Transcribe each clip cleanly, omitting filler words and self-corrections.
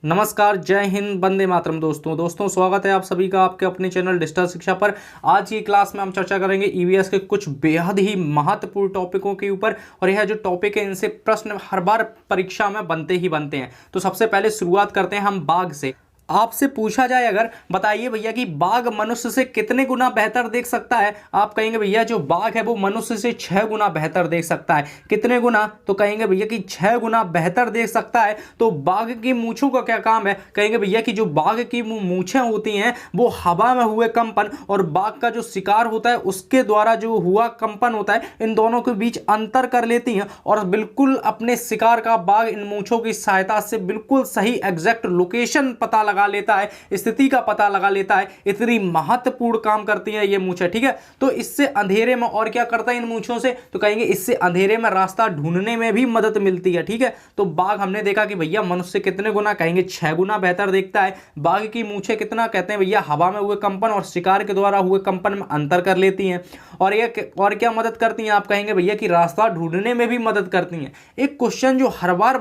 नमस्कार, जय हिंद, वंदे मातरम। दोस्तों स्वागत है आप सभी का आपके अपने चैनल डिजिटल शिक्षा पर। आज की क्लास में हम चर्चा करेंगे ईवीएस के कुछ बेहद ही महत्वपूर्ण टॉपिकों के ऊपर। और यह जो टॉपिक है इनसे प्रश्न हर बार परीक्षा में बनते ही बनते हैं। तो सबसे पहले शुरुआत करते हैं हम बाघ से। आपसे पूछा जाए अगर, बताइए भैया कि बाघ मनुष्य से कितने गुना बेहतर देख सकता है। आप कहेंगे भैया जो बाघ है वो मनुष्य से 6 गुना बेहतर देख सकता है। कितने गुना? तो कहेंगे भैया कि 6 गुना बेहतर देख सकता है। तो बाघ की मूंछों का क्या काम है? कहेंगे भैया कि जो बाघ की मूंछें होती हैं वो हवा में हुए कंपन और बाघ का जो शिकार होता है उसके द्वारा जो हुआ कंपन होता है, इन दोनों के बीच अंतर कर लेती हैं और बिल्कुल अपने शिकार का बाघ इन मूंछों की सहायता से बिल्कुल सही एग्जैक्ट लोकेशन पता लगा लेता है, स्थिति का पता लगा लेता है। इतनी महत्वपूर्ण काम करती है ये मूंछें, ठीक है। तो इससे अंधेरे में और क्या करता है इन मूंछों से? तो कहेंगे इससे अंधेरे में रास्ता ढूंढने में भी मदद मिलती है, ठीक है। तो बाघ हमने देखा कि भैया मनुष्य से कितने गुना, कहेंगे 6 गुना बेहतर देखता है। बाघ की मूंछें कितना, कहते हैं भैया हवा में हुए कंपन और शिकार के द्वारा हुए कंपन में अंतर कर लेती हैं। और ये और क्या मदद करती हैं? आप कहेंगे भैया कि रास्ता ढूंढने में भी मदद करती हैं। एक क्वेश्चन जो हर बार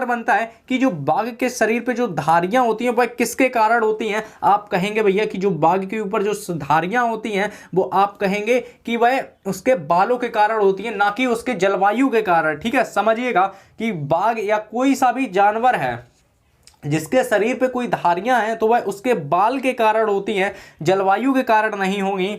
बनता है कि जो बाघ के शरीर पे जो धारियां होती हैं वह किसके कारण होती हैं? आप कहेंगे भैया कि जो बाघ के ऊपर जो धारियां होती हैं वो आप कहेंगे कि वह उसके बालों के कारण होती हैं, ना कि उसके जलवायु के कारण, ठीक है। समझिएगा कि बाघ या कोई सा भी जानवर है जिसके शरीर पे कोई धारियां हैं तो वह उसके बाल के कारण होती हैं, जलवायु के कारण नहीं होंगी।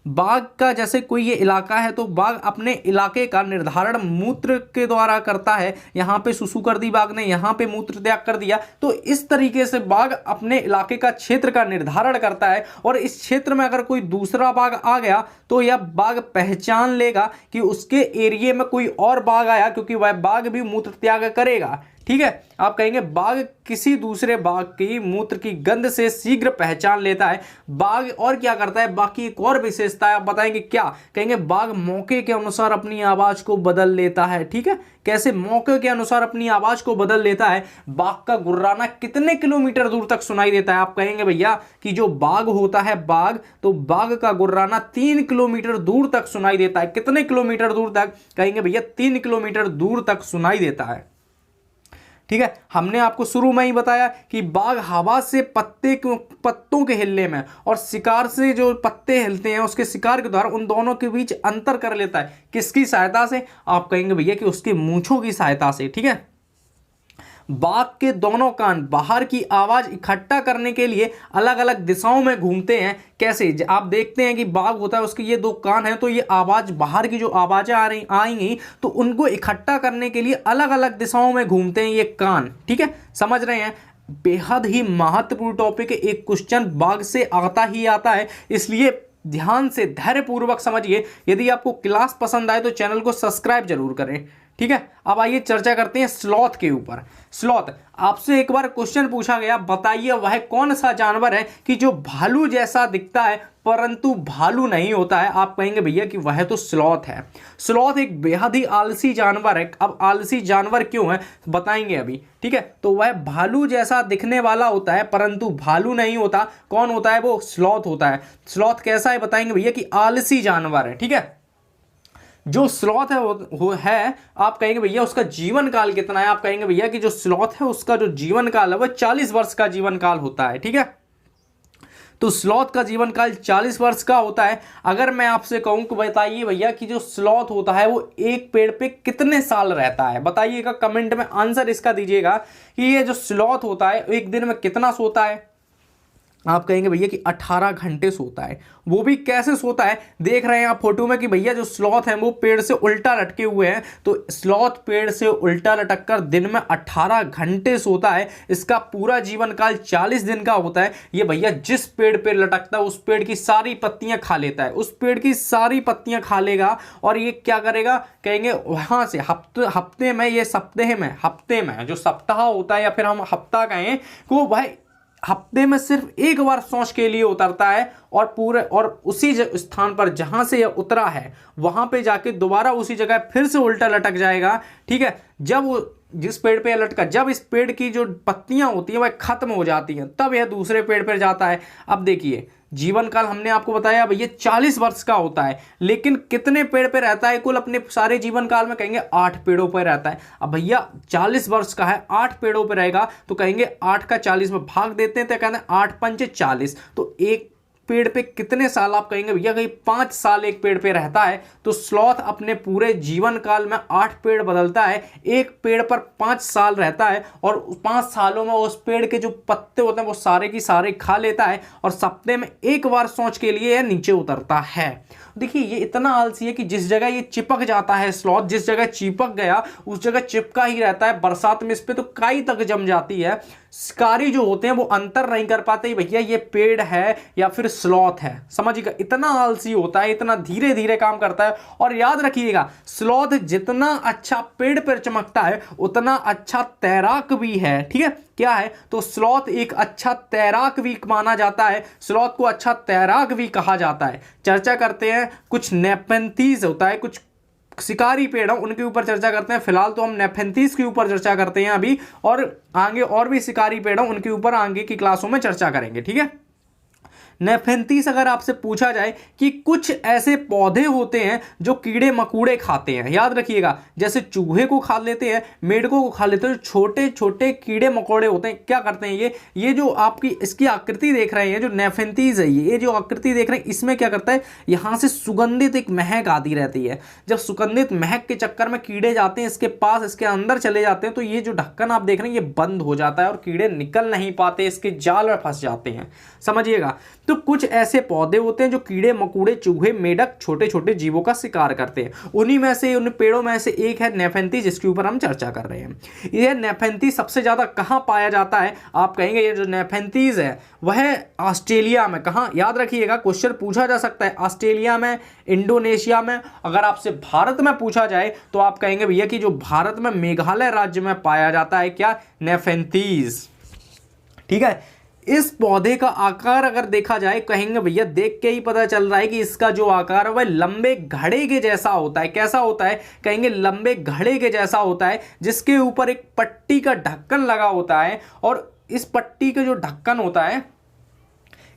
बाघ का जैसे कोई ये इलाका है तो बाघ अपने इलाके का निर्धारण मूत्र के द्वारा करता है। यहाँ पे सुसु कर दी बाघ ने, यहाँ पे मूत्र त्याग कर दिया। तो इस तरीके से बाघ अपने इलाके का क्षेत्र का निर्धारण करता है और इस क्षेत्र में अगर कोई दूसरा बाघ आ गया तो यह बाघ पहचान लेगा कि उसके एरिया में कोई और बाघ आया, क्योंकि वह बाघ भी मूत्र त्याग करेगा, ठीक है। आप कहेंगे बाघ किसी दूसरे बाघ की मूत्र की गंध से शीघ्र पहचान लेता है। बाघ और क्या करता है? बाकी एक और विशेषता है, आप बताएंगे क्या? कहेंगे बाघ मौके के अनुसार अपनी आवाज को बदल लेता है, ठीक है। कैसे मौके के अनुसार अपनी आवाज को बदल लेता है? बाघ का गुर्राना कितने किलोमीटर दूर तक सुनाई देता है? आप कहेंगे भैया कि जो बाघ होता है बाघ, तो बाघ का गुर्राना 3 किलोमीटर दूर तक सुनाई देता है। कितने किलोमीटर दूर तक? कहेंगे भैया 3 किलोमीटर दूर तक सुनाई देता है, ठीक है। हमने आपको शुरू में ही बताया कि बाघ हवा से पत्तों के हिलने में और शिकार से जो पत्ते हिलते हैं उसके शिकार के द्वारा उन दोनों के बीच अंतर कर लेता है। किसकी सहायता से? आप कहेंगे भैया कि उसकी मूंछों की सहायता से, ठीक है। बाघ के दोनों कान बाहर की आवाज इकट्ठा करने के लिए अलग अलग दिशाओं में घूमते हैं। कैसे? आप देखते हैं कि बाघ होता है उसके ये 2 कान हैं, तो ये आवाज बाहर की जो आवाजें आएंगी तो उनको इकट्ठा करने के लिए अलग अलग दिशाओं में घूमते हैं ये कान, ठीक है। समझ रहे हैं? बेहद ही महत्वपूर्ण टॉपिक है। एक क्वेश्चन बाघ से आता ही आता है, इसलिए ध्यान से धैर्यपूर्वक समझिए। यदि आपको क्लास पसंद आए तो चैनल को सब्सक्राइब जरूर करें, ठीक है। अब आइए चर्चा करते हैं स्लॉथ के ऊपर। स्लॉथ, आपसे एक बार क्वेश्चन पूछा गया, बताइए वह कौन सा जानवर है कि जो भालू जैसा दिखता है परंतु भालू नहीं होता है? आप कहेंगे भैया कि वह तो स्लॉथ है। स्लॉथ एक बेहद ही आलसी जानवर है। अब आलसी जानवर क्यों है बताएंगे अभी, ठीक है। तो वह भालू जैसा दिखने वाला होता है परंतु भालू नहीं होता। कौन होता है? वो स्लॉथ होता है। स्लॉथ कैसा है बताएंगे भैया कि आलसी जानवर है, ठीक है। जो स्लॉथ है वो है, आप कहेंगे भैया उसका जीवन काल कितना है? आप कहेंगे भैया कि जो स्लॉथ है उसका जो जीवन काल है वह 40 वर्ष का जीवन काल होता है, ठीक है। तो स्लॉथ का जीवन काल 40 वर्ष का होता है। अगर मैं आपसे कहूं कि बताइए भैया कि जो स्लॉथ होता है वो एक पेड़ पे कितने साल रहता है? बताइएगा, कमेंट में आंसर इसका दीजिएगा कि ये जो स्लॉथ होता है एक दिन में कितना सोता है? आप कहेंगे भैया कि 18 घंटे सोता है। वो भी कैसे सोता है? देख रहे हैं आप फोटो में कि भैया जो स्लॉथ है वो पेड़ से उल्टा लटके हुए हैं। तो स्लॉथ पेड़ से उल्टा लटक कर दिन में 18 घंटे सोता है। इसका पूरा जीवन काल 40 दिन का होता है। ये भैया जिस पेड़ पे लटकता है उस पेड़ की सारी पत्तियां खा लेता है, उस पेड़ की सारी पत्तियां खा लेगा। और ये क्या करेगा? कहेंगे वहां से हफ्ते में, ये हफ्ते में जो सप्ताह होता है या फिर हम हफ्ता कहें, को वह हफ्ते में सिर्फ एक बार सोच के लिए उतरता है और उसी स्थान पर जहां से यह उतरा है वहां पे जाके दोबारा उसी जगह फिर से उल्टा लटक जाएगा, ठीक है। जब वो जिस पेड़ पे लटका, जब इस पेड़ की जो पत्तियां होती हैं वह खत्म हो जाती हैं तब यह दूसरे पेड़ पर जाता है। अब देखिए जीवन काल हमने आपको बताया भैया 40 वर्ष का होता है, लेकिन कितने पेड़ पे रहता है कुल अपने सारे जीवन काल में? कहेंगे 8 पेड़ों पे रहता है। अब भैया 40 वर्ष का है, 8 पेड़ों पे रहेगा, तो कहेंगे 8 का 40 में भाग देते हैं, तो कहते हैं 8 पंचे 40, तो एक पेड़ पे कितने साल? आप कहेंगे भैया कहीं 5 साल एक पेड़ पे रहता है। तो स्लॉथ अपने पूरे जीवन काल में 8 पेड़ बदलता है, एक पेड़ पर 5 साल रहता है, और 5 सालों में उस पेड़ के जो पत्ते होते हैं वो सारे की सारे खा लेता है, और सप्ताह में एक बार सोच के लिए यह नीचे उतरता है। देखिए ये इतना आलसी है कि जिस जगह ये चिपक जाता है स्लॉथ, जिस जगह चिपक गया उस जगह चिपका ही रहता है। बरसात में इस पे तो काई तक जम जाती है। शिकारी जो होते हैं वो अंतर नहीं कर पाते भैया ये पेड़ है या फिर स्लॉथ है। समझिएगा इतना आलसी होता है, इतना धीरे धीरे काम करता है। और याद रखिएगा स्लॉथ जितना अच्छा पेड़ पर चमकता है उतना अच्छा तैराक भी है। ठीक है, क्या है? तो स्लॉथ एक अच्छा तैराक भी माना जाता है, स्लॉथ को अच्छा तैराक भी कहा जाता है। चर्चा करते हैं कुछ नेपेंथीज होता है, कुछ शिकारी पेड़ हैं उनके ऊपर चर्चा करते हैं। फिलहाल तो हम नेपेंथीज के ऊपर चर्चा करते हैं अभी, और आगे और भी शिकारी पेड़ हैं उनके ऊपर आगे की क्लासों में चर्चा करेंगे। ठीक है, नेफेंथीस अगर आपसे पूछा जाए कि कुछ ऐसे पौधे होते हैं जो कीड़े मकोड़े खाते हैं, याद रखिएगा जैसे चूहे को खा लेते हैं, मेंढकों को खा लेते हैं, छोटे छोटे कीड़े मकोड़े होते हैं, क्या करते हैं ये जो आपकी इसकी आकृति देख रहे हैं जो नेफेंथीस है, ये जो आकृति देख रहे हैं इसमें क्या करता है, यहां से सुगंधित एक महक आती रहती है। जब सुगंधित महक के चक्कर में कीड़े जाते हैं इसके पास, इसके अंदर चले जाते हैं, तो ये जो ढक्कन आप देख रहे हैं ये बंद हो जाता है और कीड़े निकल नहीं पाते, इसके जाल में फंस जाते हैं। समझिएगा, तो कुछ ऐसे पौधे होते हैं जो कीड़े मकोड़े चूहे मेढक छोटे छोटे जीवों का शिकार करते हैं। उन्हीं में से, उन पेड़ों में से एक है नेफेंथीस, जिसके ऊपर हम चर्चा कर रहे हैं। यह नेफेंथीस सबसे ज्यादा कहां पाया जाता है? आप कहेंगे ये जो नेफेंथीस है वह ऑस्ट्रेलिया में। कहां? याद रखिएगा क्वेश्चन पूछा जा सकता है ऑस्ट्रेलिया में, इंडोनेशिया में। अगर आपसे भारत में पूछा जाए तो आप कहेंगे भैया कि जो भारत में मेघालय राज्य में पाया जाता है क्या? नेफेंथीस। ठीक है, इस पौधे का आकार अगर देखा जाए कहेंगे भैया देख के ही पता चल रहा है कि इसका जो आकार है वह लंबे घड़े के जैसा होता है। कैसा होता है? कहेंगे लंबे घड़े के जैसा होता है, जिसके ऊपर एक पट्टी का ढक्कन लगा होता है, और इस पट्टी का जो ढक्कन होता है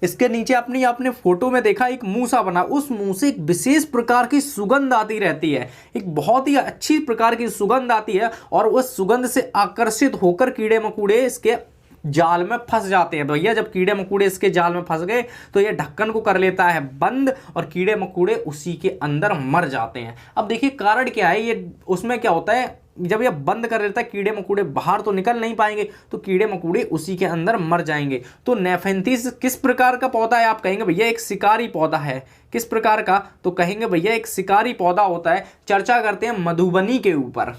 इसके नीचे आपने फोटो में देखा एक मुंह सा बना, उस मुंह से एक विशेष प्रकार की सुगंध आती रहती है, एक बहुत ही अच्छी प्रकार की सुगंध आती है, और उस सुगंध से आकर्षित होकर कीड़े मकोड़े इसके जाल में फंस जाते हैं। भैया जब कीड़े मकोड़े इसके जाल में फंस गए तो ये ढक्कन को कर लेता है बंद, और कीड़े मकोड़े उसी के अंदर मर जाते हैं। अब देखिए कारण क्या है, ये उसमें क्या होता है, जब ये बंद कर लेता है कीड़े मकोड़े बाहर तो निकल नहीं पाएंगे, तो कीड़े मकोड़े उसी के अंदर मर जाएंगे। तो नेफेंथीस किस प्रकार का पौधा है? आप कहेंगे भैया एक शिकारी पौधा है। किस प्रकार का? तो कहेंगे भैया एक शिकारी पौधा होता है। चर्चा करते हैं मधुबनी के ऊपर।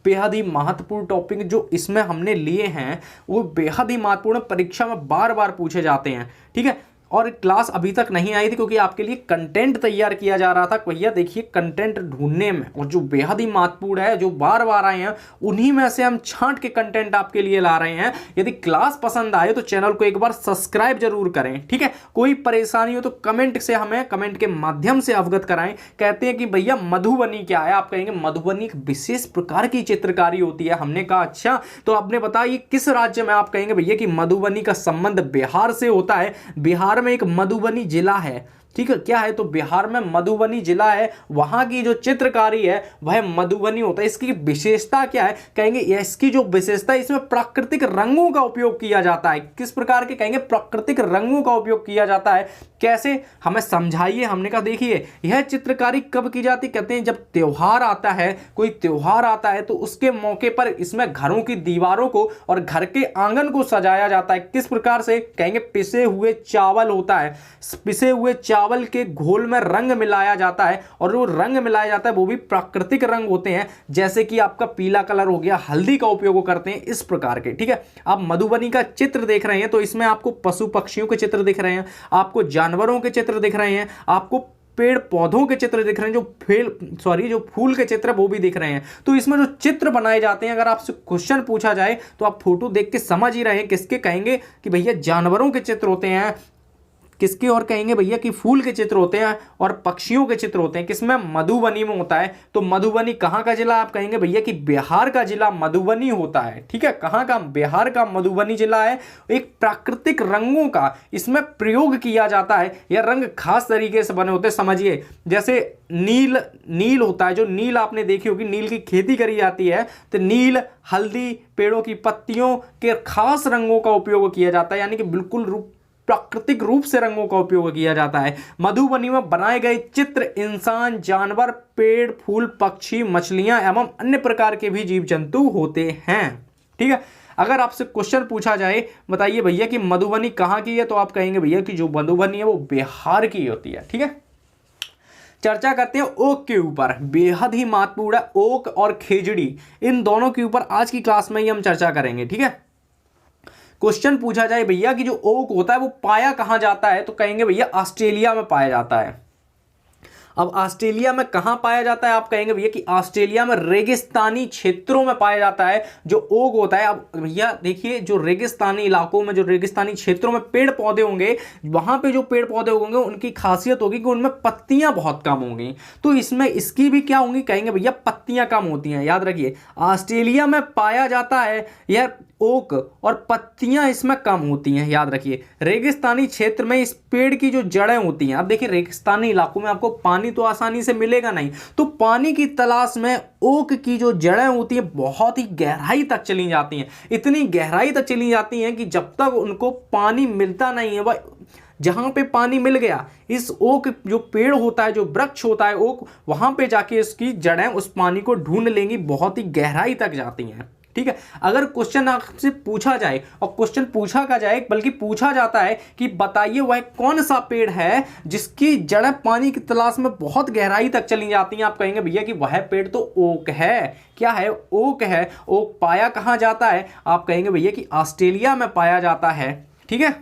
बेहद ही महत्वपूर्ण टॉपिक जो इसमें हमने लिए हैं वो बेहद ही महत्वपूर्ण, परीक्षा में बार बार पूछे जाते हैं। ठीक है, और क्लास अभी तक नहीं आई थी क्योंकि आपके लिए कंटेंट तैयार किया जा रहा था। भैया देखिए कंटेंट ढूंढने में, और जो बेहद ही महत्वपूर्ण है जो बार बार आए हैं उन्हीं में से हम छांट के कंटेंट आपके लिए ला रहे हैं। यदि क्लास पसंद आए तो चैनल को एक बार सब्सक्राइब जरूर करें। ठीक है, कोई परेशानी हो तो कमेंट से हमें कमेंट के माध्यम से अवगत कराएं। कहते हैं कि भैया मधुबनी क्या है? आप कहेंगे मधुबनी एक विशेष प्रकार की चित्रकारी होती है। हमने कहा अच्छा, तो आपने बताया किस राज्य में? आप कहेंगे भैया कि मधुबनी का संबंध बिहार से होता है। बिहार में एक मधुबनी जिला है। ठीक है, क्या है? तो बिहार में मधुबनी जिला है, वहां की जो चित्रकारी है वह मधुबनी होता है। इसकी विशेषता क्या है? कहेंगे इसकी जो विशेषता है इसमें प्राकृतिक रंगों का उपयोग किया जाता है। किस प्रकार के? कहेंगे प्राकृतिक रंगों का उपयोग किया जाता है। कैसे? हमें समझाइए। हमने कहा देखिए यह चित्रकारी कब की जाती? कहते हैं जब त्योहार आता है, कोई त्योहार आता है तो उसके मौके पर इसमें घरों की दीवारों को और घर के आंगन को सजाया जाता है। किस प्रकार से? कहेंगे पिसे हुए चावल होता है, पिसे हुए चावल के घोल में रंग मिलाया जाता है, और वो रंग मिलाया जाता है वो भी प्राकृतिक रंग होते हैं, जैसे कि आपका पीला कलर हो गया, हल्दी का उपयोग करते हैं इस प्रकार के। ठीक है, आप मधुबनी का चित्र देख रहे हैं तो इसमें आपको पशु पक्षियों के चित्र दिख रहे हैं, आपको जानवरों के चित्र दिख रहे हैं, आपको पेड़ पौधों के चित्र दिख रहे हैं, जो फूल के चित्र वो भी दिख रहे हैं। तो इसमें जो चित्र बनाए जाते हैं, अगर आपसे क्वेश्चन पूछा जाए तो आप फोटो देख के समझ ही रहे हैं किसके? कहेंगे कि भैया जानवरों के चित्र होते हैं। किसके और कहेंगे भैया कि फूल के चित्र होते हैं और पक्षियों के चित्र होते हैं, किसमें मधुबनी में होता है। तो मधुबनी कहाँ का जिला, आप कहेंगे भैया कि बिहार का जिला मधुबनी होता है। ठीक है, कहाँ का, बिहार का मधुबनी जिला है। एक प्राकृतिक रंगों का इसमें प्रयोग किया जाता है। यह रंग खास तरीके से बने होते हैं, समझिए जैसे नील होता है, जो नील आपने देखी होगी, नील की खेती करी जाती है, तो नील, हल्दी, पेड़ों की पत्तियों के खास रंगों का उपयोग किया जाता है, यानी कि बिल्कुल प्राकृतिक रूप से रंगों का उपयोग किया जाता है। मधुबनी में बनाए गए चित्र इंसान, जानवर, पेड़, फूल, पक्षी, मछलियां एवं अन्य प्रकार के भी जीव जंतु होते हैं। ठीक है, अगर आपसे क्वेश्चन पूछा जाए, बताइए भैया कि मधुबनी कहाँ की है, तो आप कहेंगे भैया कि जो मधुबनी है वो बिहार की होती है। ठीक है, चर्चा करते हैं ओक के ऊपर, बेहद ही महत्वपूर्ण है ओक और खेजड़ी, इन दोनों के ऊपर आज की क्लास में ही हम चर्चा करेंगे। ठीक है, क्वेश्चन पूछा जाए भैया कि जो ओक होता है वो पाया कहां जाता है, तो कहेंगे भैया ऑस्ट्रेलिया में पाया जाता है। अब ऑस्ट्रेलिया में कहां पाया जाता है, आप कहेंगे भैया कि ऑस्ट्रेलिया में रेगिस्तानी क्षेत्रों में पाया जाता है जो ओक होता है। अब भैया देखिए, जो रेगिस्तानी इलाकों में, जो रेगिस्तानी क्षेत्रों में पेड़ पौधे होंगे, वहां पे जो पेड़ पौधे होंगे उनकी खासियत होगी कि उनमें पत्तियां बहुत कम होंगी। तो इसमें इसकी भी क्या होंगी, कहेंगे भैया पत्तियां कम होती हैं। याद रखिए, ऑस्ट्रेलिया में पाया जाता है यह ओक और पत्तियां इसमें कम होती हैं। याद रखिए, रेगिस्तानी क्षेत्र में इस पेड़ की जो जड़ें होती हैं, अब देखिए रेगिस्तानी इलाकों में आपको पानी तो आसानी से मिलेगा नहीं, तो पानी की तलाश में ओक की जो जड़ें होती हैं बहुत ही गहराई तक चली जाती हैं। इतनी गहराई तक चली जाती हैं कि जब तक उनको पानी मिलता नहीं है, वह जहां पे पानी मिल गया, इस ओक जो पेड़ होता है, जो वृक्ष होता है ओक, वहां पे जाके इसकी जड़ें उस पानी को ढूंढ लेंगी, बहुत ही गहराई तक जाती हैं। ठीक है, अगर क्वेश्चन आपसे पूछा जाए, और क्वेश्चन पूछा का जाए बल्कि पूछा जाता है कि बताइए वह कौन सा पेड़ है जिसकी जड़ें पानी की तलाश में बहुत गहराई तक चली जाती हैं, आप कहेंगे भैया कि वह पेड़ तो ओक है। क्या है, ओक है। ओक पाया कहां जाता है, आप कहेंगे भैया कि ऑस्ट्रेलिया में पाया जाता है। ठीक है,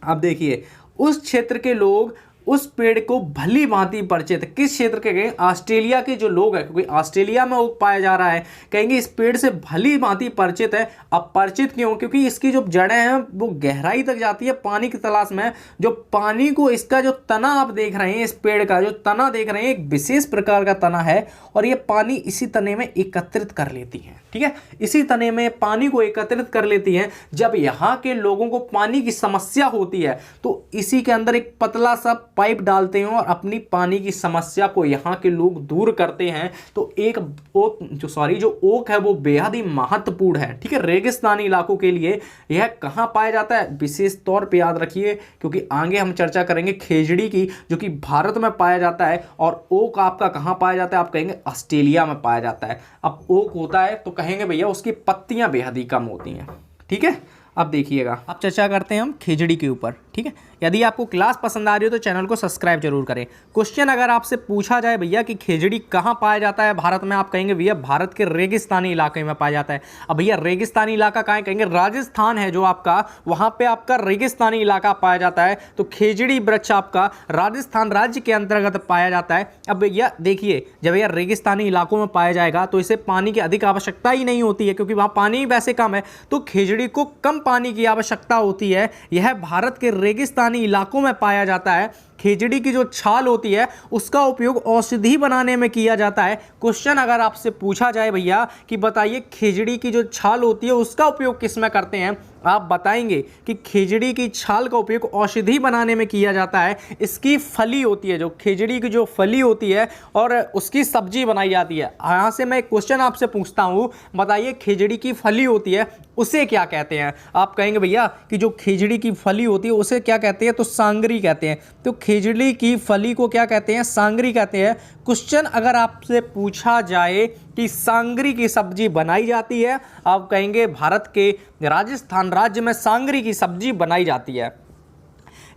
अब देखिए उस क्षेत्र के लोग उस पेड़ को भली भांति परिचित, किस क्षेत्र के गए, ऑस्ट्रेलिया के जो लोग हैं, क्योंकि ऑस्ट्रेलिया में ओक पाया जा रहा है, कहेंगे इस पेड़ से भली भांति परिचित है। अब परिचित क्यों, क्योंकि इसकी जो जड़ें हैं वो गहराई तक जाती है पानी की तलाश में। जो पानी को, इसका जो तना आप देख रहे हैं, इस पेड़ का जो तना देख रहे हैं, एक विशेष प्रकार का तना है और ये पानी इसी तने में एकत्रित कर लेती है। ठीक है, इसी तने में पानी को एकत्रित कर लेती हैं। जब यहाँ के लोगों को पानी की समस्या होती है तो इसी के अंदर एक पतला सा पाइप डालते हैं और अपनी पानी की समस्या को यहाँ के लोग दूर करते हैं। तो एक ओक जो ओक है वो बेहद ही महत्वपूर्ण है। ठीक है, रेगिस्तानी इलाकों के लिए यह कहाँ पाया जाता है, विशेष तौर पे याद रखिए, क्योंकि आगे हम चर्चा करेंगे खेजड़ी की, जो कि भारत में पाया जाता है। और ओक आपका कहाँ पाया जाता है, आप कहेंगे ऑस्ट्रेलिया में पाया जाता है। अब ओक होता है तो कहेंगे भैया उसकी पत्तियां बेहद ही कम होती हैं। ठीक है, अब देखिएगा, अब चर्चा करते हैं हम खेजड़ी के ऊपर। ठीक है, यदि आपको क्लास पसंद आ रही हो तो चैनल को सब्सक्राइब जरूर करें। क्वेश्चन अगर आपसे पूछा जाए भैया कि खेजड़ी कहाँ पाया जाता है भारत में, आप कहेंगे भैया भारत के रेगिस्तानी इलाके में पाया जाता है। अब भैया रेगिस्तानी इलाका कहाँ है, कहेंगे राजस्थान है जो आपका, वहाँ पे आपका रेगिस्तानी इलाका पाया जाता है। तो खेजड़ी वृक्ष आपका राजस्थान राज्य के अंतर्गत पाया जाता है। अब भैया देखिए, जब भैया रेगिस्तानी इलाकों में पाया जाएगा तो इसे पानी की अधिक आवश्यकता ही नहीं होती है, क्योंकि वहाँ पानी वैसे कम है, तो खेजड़ी को कम पानी की आवश्यकता होती है। यह भारत के रेगिस्तानी इलाकों में पाया जाता है। खेजड़ी की जो छाल होती है उसका उपयोग औषधि बनाने में किया जाता है। क्वेश्चन अगर आपसे पूछा जाए भैया कि बताइए खेजड़ी की जो छाल होती है उसका उपयोग किस में करते हैं, आप बताएंगे कि खेजड़ी की छाल का उपयोग औषधि बनाने में किया जाता है। इसकी फली होती है, जो खेजड़ी की जो फली होती है और उसकी सब्जी बनाई जाती है। यहाँ से मैं एक क्वेश्चन आपसे पूछता हूँ, बताइए खेजड़ी की फली होती है उसे क्या कहते हैं, आप कहेंगे भैया कि जो खेजड़ी की फली होती है उसे क्या कहते हैं, तो सांगरी कहते हैं। तो खेजड़ी की फली को क्या कहते हैं, सांगरी कहते हैं। क्वेश्चन अगर आपसे पूछा जाए कि सांगरी की सब्जी बनाई जाती है, आप कहेंगे भारत के राजस्थान राज्य में सांगरी की सब्जी बनाई जाती है।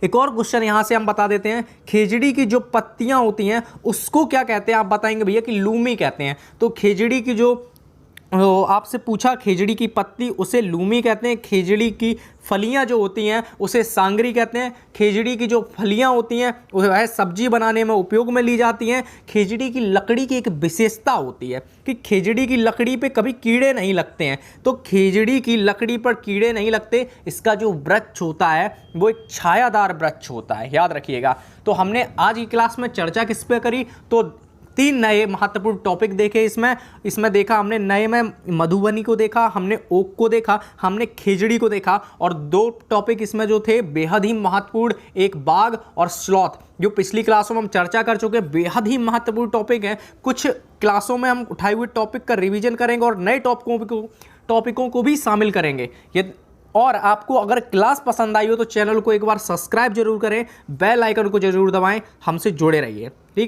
एक और क्वेश्चन यहां से हम बता देते हैं, खेजड़ी की जो पत्तियां होती हैं उसको क्या कहते हैं, आप बताएंगे भैया कि लूमी कहते हैं। तो खेजड़ी की जो आपसे पूछा खेजड़ी की पत्ती उसे लूमी कहते हैं, खेजड़ी की फलियां जो होती हैं उसे सांगरी कहते हैं, खेजड़ी की जो फलियां होती हैं वह सब्जी बनाने में उपयोग में ली जाती हैं। खेजड़ी की लकड़ी की एक विशेषता होती है कि खेजड़ी की लकड़ी पे कभी कीड़े नहीं लगते हैं, तो खेजड़ी की लकड़ी पर कीड़े नहीं लगते। इसका जो वृक्ष होता है वो एक छायादार वृक्ष होता है, याद रखिएगा। तो हमने आज की क्लास में चर्चा किस पे करी, तो 3 नए महत्वपूर्ण टॉपिक देखे इसमें देखा हमने, नए में मधुबनी को देखा, हमने ओक को देखा, हमने खेजड़ी को देखा, और 2 टॉपिक इसमें जो थे बेहद ही महत्वपूर्ण, एक बाघ और स्लॉथ, जो पिछली क्लासों में हम चर्चा कर चुके, बेहद ही महत्वपूर्ण टॉपिक हैं। कुछ क्लासों में हम उठाए हुए टॉपिक का रिवीजन करेंगे और नए टॉपिकों को भी शामिल करेंगे। ये और आपको अगर क्लास पसंद आई हो तो चैनल को एक बार सब्सक्राइब जरूर करें, बेल आइकन को जरूर दबाएं, हमसे जुड़े रहिए, ठीक है।